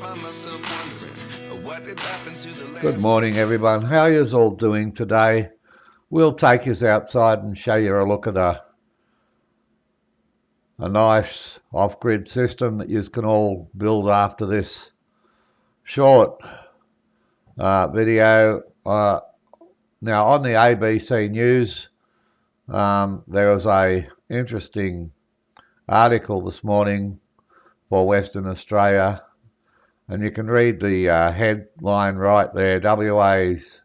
find myself wondering what did happen to the last. Good morning, everyone. How are you all doing today? We'll take you outside and show you a look at a nice off-grid system that you can all build after this short video. Now, on the ABC News, there was a interesting article this morning for Western Australia, and you can read the headline right there. WA's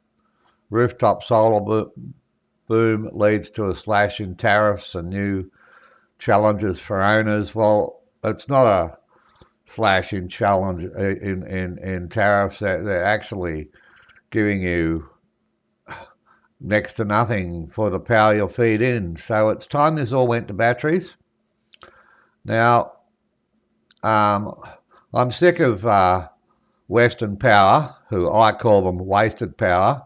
rooftop solar boom leads to a slash in tariffs and new challenges for owners. Well, it's not a slash in challenge in tariffs. They're actually giving you next to nothing for the power you'll feed in. So it's time this all went to batteries. Now, I'm sick of Western Power, who I call them wasted power,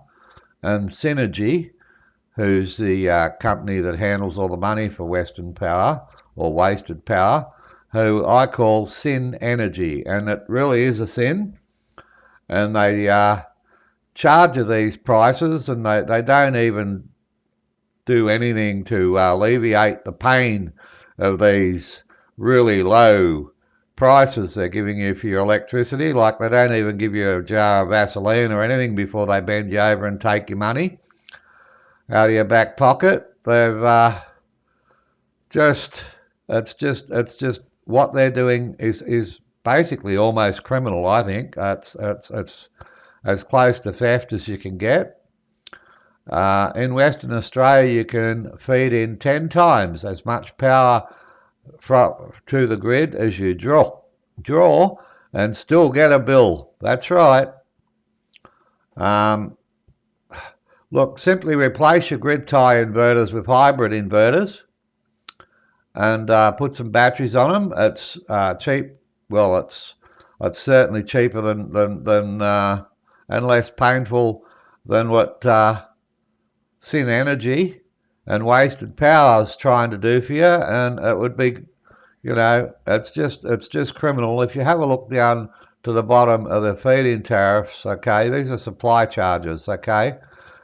and Synergy, who's the company that handles all the money for Western Power, or wasted power, who I call Sin Energy. And it really is a sin. And they charge you these prices, and they don't even do anything to alleviate the pain of these really low prices they're giving you for your electricity. Like, they don't even give you a jar of Vaseline or anything before they bend you over and take your money out of your back pocket. They've it's just what they're doing is basically almost criminal. I think it's as close to theft as you can get. In Western Australia, you can feed in 10 times as much power to the grid as you draw and still get a bill. That's right. Look, simply replace your grid tie inverters with hybrid inverters and put some batteries on them. It's cheap. Well, it's certainly cheaper than and less painful than what Sin Energy and wasted power is trying to do for you. And it would be, it's just criminal. If you have a look down to the bottom of the feed-in tariffs, okay, these are supply charges, okay,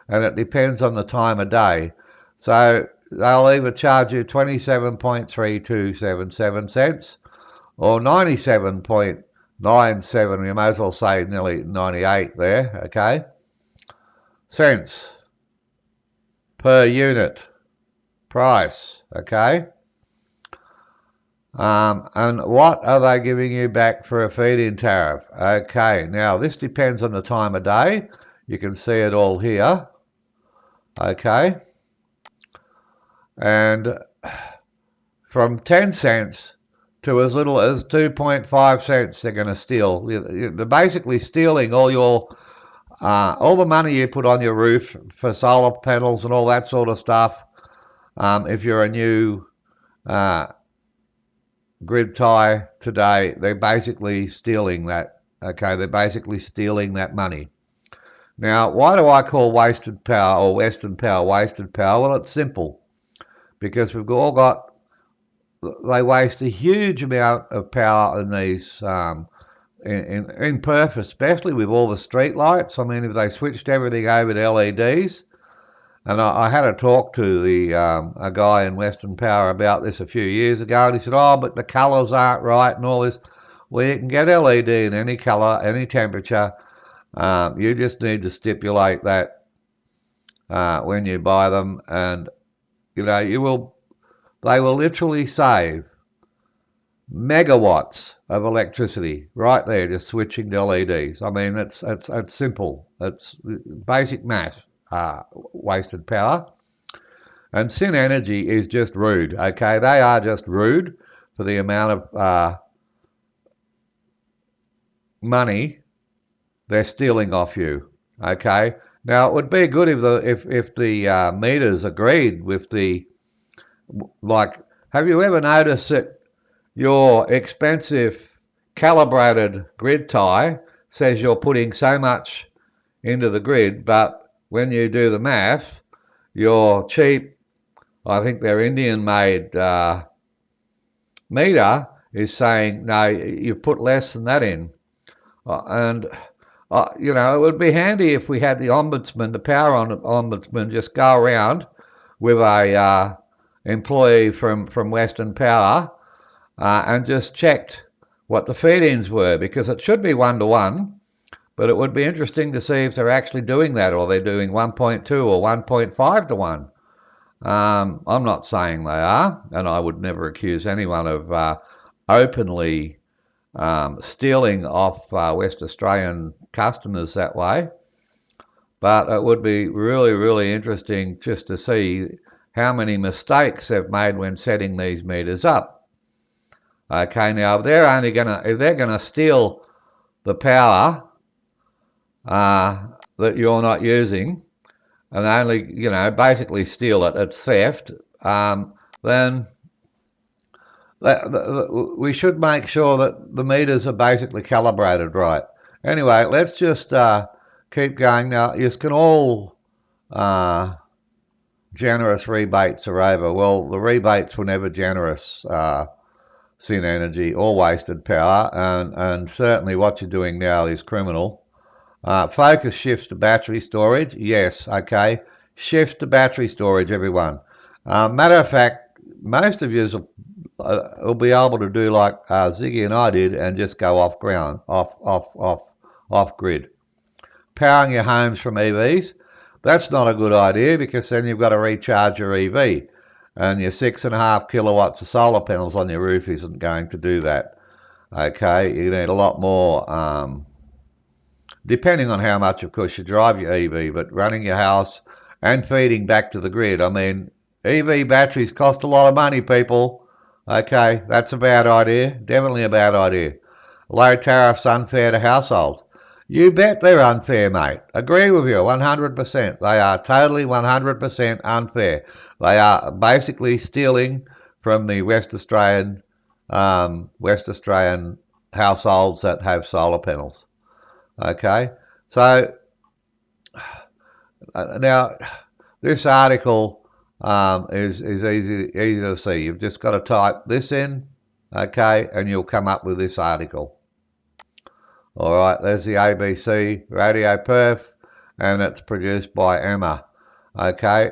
and it depends on the time of day. So they'll either charge you 27.3277 cents or 97.97, you may as well say nearly 98 there, okay, cents per unit price, okay. And what are they giving you back for a feed-in tariff? Okay, now this depends on the time of day. You can see it all here, okay. And from 10 cents to as little as 2.5 cents they're going to steal. They're basically stealing all the money you put on your roof for solar panels and all that sort of stuff. If you're a new grid tie today, they're basically stealing that. Okay, they're basically stealing that money. Now, why do I call wasted power or Western Power wasted power? Well, it's simple. Because we've all got, they waste a huge amount of power in these, in Perth, especially with all the street lights. I mean, if they switched everything over to LEDs, and I had a talk to a guy in Western Power about this a few years ago, and he said, oh, but the colours aren't right and all this. Well, you can get LED in any colour, any temperature. You just need to stipulate that when you buy them, and they will literally save megawatts of electricity right there just switching to LEDs. I mean, it's simple. It's basic math. Wasted power. And Sin Energy is just rude, okay? They are just rude for the amount of money they're stealing off you, okay? Now, it would be good if the meters agreed with the, like, have you ever noticed that your expensive calibrated grid tie says you're putting so much into the grid, but when you do the math, your cheap, I think they're Indian-made meter is saying, no, you put less than that in. And you know, it would be handy if we had the ombudsman, the power ombudsman, just go around with a employee from Western Power and just checked what the feed-ins were, because it should be 1-to-1, but it would be interesting to see if they're actually doing that, or they're doing 1.2 or 1.5 to 1. I'm not saying they are, and I would never accuse anyone of openly stealing off West Australian customers that way. But it would be really, really interesting just to see how many mistakes they've made when setting these meters up. Okay, now if they're gonna steal the power that you're not using, and only, you know, basically steal it, it's theft, then we should make sure that the meters are basically calibrated right. Anyway, let's just keep going. Now, you can all generous rebates are over. Well, the rebates were never generous, Sin Energy, or wasted power, and certainly what you're doing now is criminal. Focus shifts to battery storage. Yes, okay. Shift to battery storage, everyone. Matter of fact, most of you will be able to do like Ziggy and I did and just go off grid. Powering your homes from EVs, that's not a good idea, because then you've got to recharge your EV, and your 6.5 kilowatts of solar panels on your roof isn't going to do that. Okay, you need a lot more, depending on how much, of course, you drive your EV, but running your house and feeding back to the grid. I mean, EV batteries cost a lot of money, people. Okay, that's a bad idea. Definitely a bad idea. Low tariffs unfair to households. You bet they're unfair, mate. Agree with you 100%. They are totally 100% unfair. They are basically stealing from the West Australian households that have solar panels. Okay, so now this article is easy to see. You've just got to type this in, okay, and you'll come up with this article. All right, there's the ABC Radio Perf, and it's produced by Emma. Okay,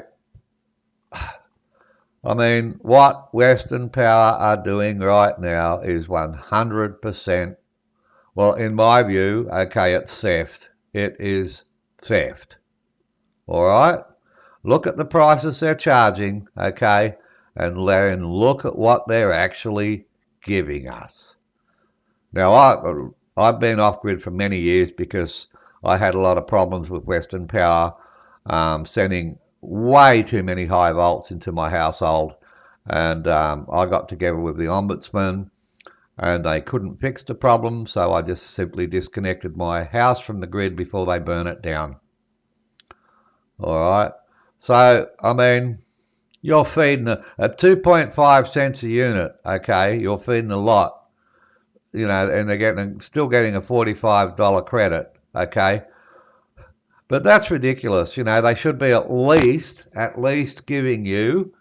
I mean, what Western Power are doing right now is 100%, well, in my view, okay, it's theft. It is theft. All right, look at the prices they're charging, okay, and then look at what they're actually giving us. Now, I've been off grid for many years because I had a lot of problems with Western Power sending way too many high volts into my household, and I got together with the ombudsman, and they couldn't fix the problem, so I just simply disconnected my house from the grid before they burn it down. All right, so I mean, you're feeding at 2.5 cents a unit, okay, you're feeding a lot. You know, and they're still getting a $45 credit, okay? But that's ridiculous. You know, they should be at least giving you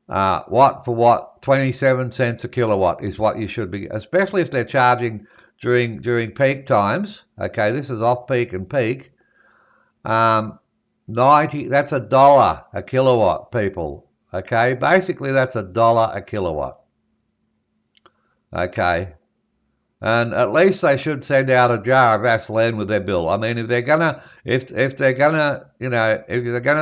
what 27 cents a kilowatt is what you should be, especially if they're charging during peak times. Okay, this is off peak and peak. 90, that's $1 a kilowatt, people. Okay, basically that's $1 a kilowatt. Okay, and at least they should send out a jar of Vaseline with their bill. I mean, if they're gonna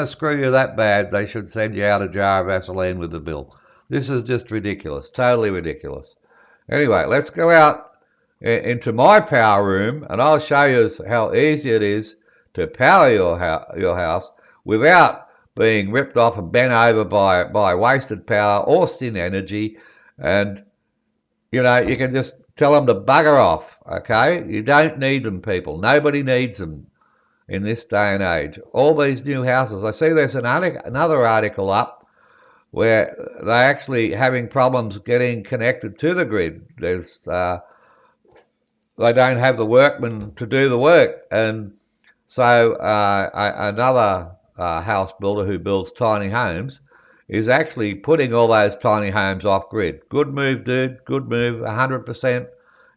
screw you that bad, they should send you out a jar of Vaseline with the bill. This is just ridiculous, totally ridiculous. Anyway, let's go out into my power room, and I'll show you how easy it is to power your house without being ripped off and bent over by wasted power or Sin Energy. And you know, you can just tell them to bugger off, okay? You don't need them, people. Nobody needs them in this day and age. All these new houses. I see there's another article up where they're actually having problems getting connected to the grid. They don't have the workmen to do the work. And so another house builder who builds tiny homes is actually putting all those tiny homes off grid. Good move, dude. Good move. 100%.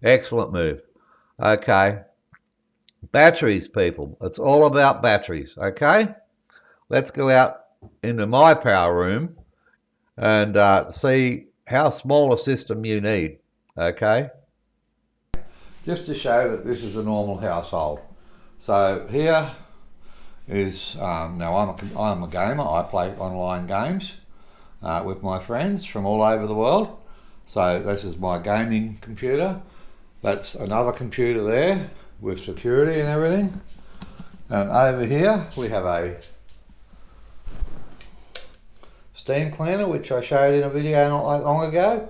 Excellent move. Okay, batteries, people. It's all about batteries, okay? Let's go out into my power room and see how small a system you need, okay? Just to show that this is a normal household. So here is, now I'm a gamer, I play online games with my friends from all over the world. So this is my gaming computer. That's another computer there with security and everything. And over here we have a steam cleaner, which I showed in a video not long ago,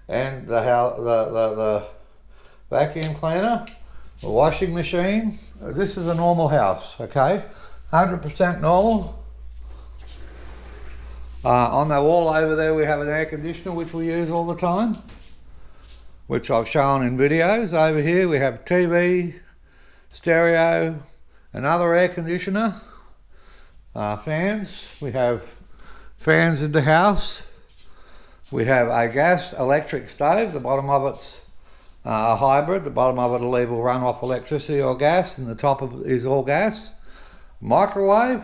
and the vacuum cleaner, the washing machine. This is a normal house, okay? 100% normal. On the wall over there we have an air conditioner which we use all the time, which I've shown in videos. Over here we have TV, stereo, another air conditioner, fans. We have fans in the house. We have a gas electric stove. The bottom of it's a hybrid. The bottom of it will run off electricity or gas, and the top of it is all gas. Microwave,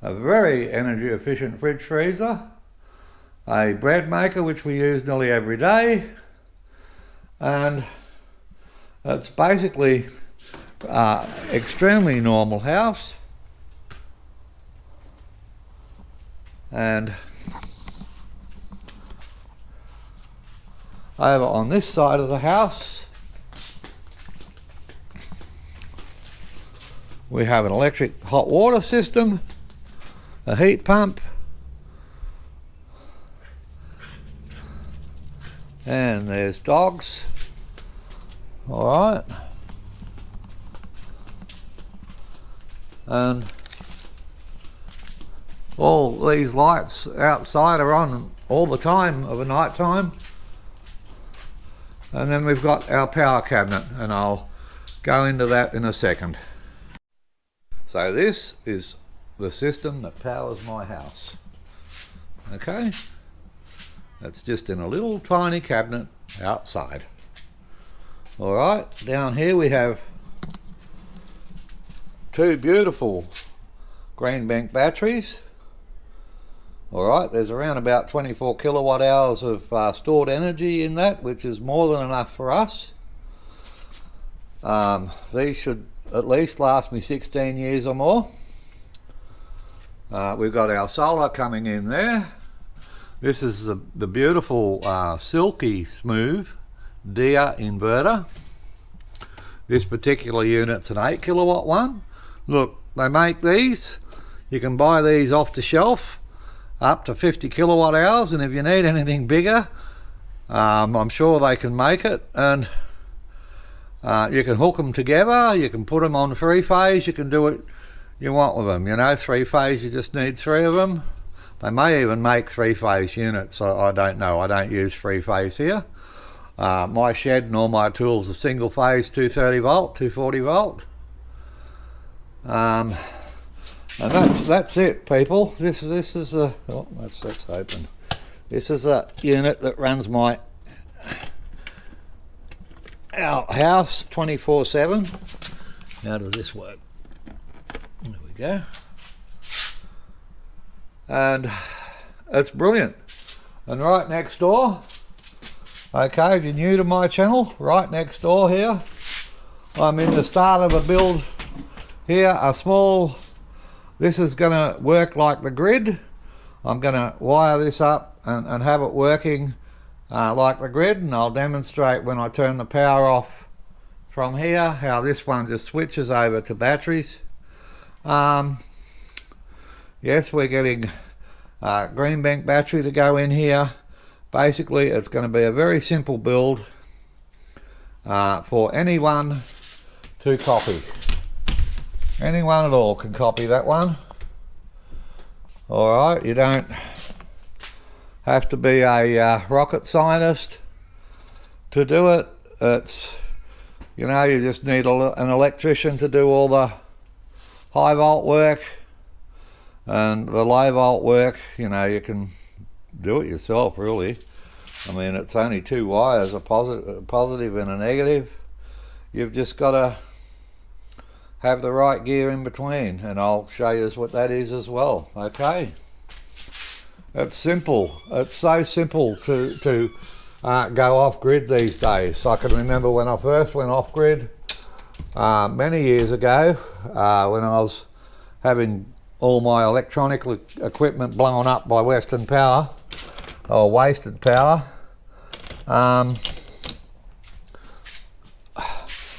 a very energy efficient fridge freezer, a bread maker which we use nearly every day, and it's basically extremely normal house. And over on this side of the house we have an electric hot water system, a heat pump, and there's dogs. All right, and all these lights outside are on all the time of a night time. And then we've got our power cabinet, and I'll go into that in a second. So this is the system that powers my house. Okay, that's just in a little tiny cabinet outside. All right, down here we have two beautiful green bank batteries. All right, there's around about 24 kilowatt hours of stored energy in that, which is more than enough for us. These should at least last me 16 years or more. We've got our solar coming in there. This is the beautiful silky smooth Dia inverter. This particular unit's an 8 kilowatt one. Look, they make these. You can buy these off the shelf up to 50 kilowatt hours, and if you need anything bigger, I'm sure they can make it. And you can hook them together, you can put them on 3-phase, you can do it you want with them. You know, 3-phase, you just need 3 of them. They may even make 3-phase units, I don't know, I don't use 3-phase here. My shed and all my tools are single phase, 230 volt, 240 volt. And that's it, people. This is a, oh, that's open. This is a unit that runs our house 24/7. How does this work? There we go. And it's brilliant. And right next door, okay, if you're new to my channel, right next door here, I'm in the start of a build here, a small. This is going to work like the grid. I'm going to wire this up and have it working like the grid, and I'll demonstrate when I turn the power off from here how this one just switches over to batteries. Yes, we're getting green bank battery to go in here. Basically it's going to be a very simple build for anyone to copy. Anyone at all can copy that one. Alright, you don't have to be a rocket scientist to do it. It's, you know, you just need an electrician to do all the high volt work, and the low volt work, you know, you can do it yourself really. I mean, it's only 2 wires, a positive and a negative. you've just got to have the right gear in between, and I'll show you what that is as well. Okay, it's simple. It's so simple to go off grid these days. I can remember when I first went off grid many years ago, when I was having all my electronic equipment blown up by Western Power, or wasted power,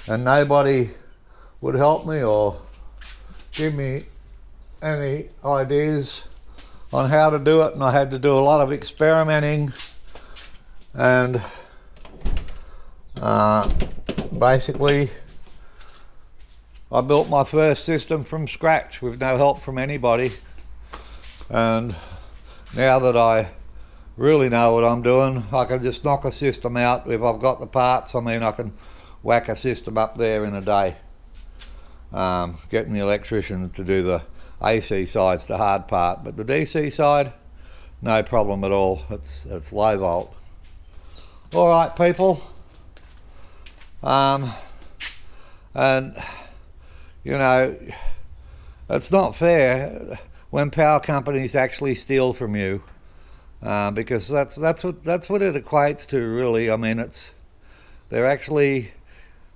and nobody would help me or give me any ideas on how to do it, and I had to do a lot of experimenting, and basically I built my first system from scratch with no help from anybody. And now that I really know what I'm doing, I can just knock a system out if I've got the parts. I mean, I can whack a system up there in a day. Getting the electrician to do the AC side's the hard part, but the DC side, no problem at all. It's low volt. All right, people. And you know, it's not fair when power companies actually steal from you, because that's what it equates to, really. I mean, they're actually,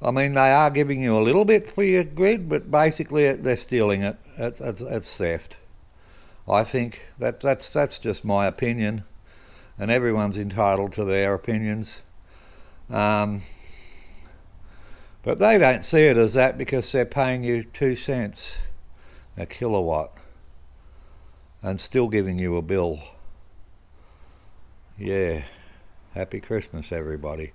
I mean, they are giving you a little bit for your grid, but basically they're stealing it. It's theft. I think that's just my opinion, and everyone's entitled to their opinions. But they don't see it as that, because they're paying you 2 cents a kilowatt and still giving you a bill. Yeah, happy Christmas, everybody.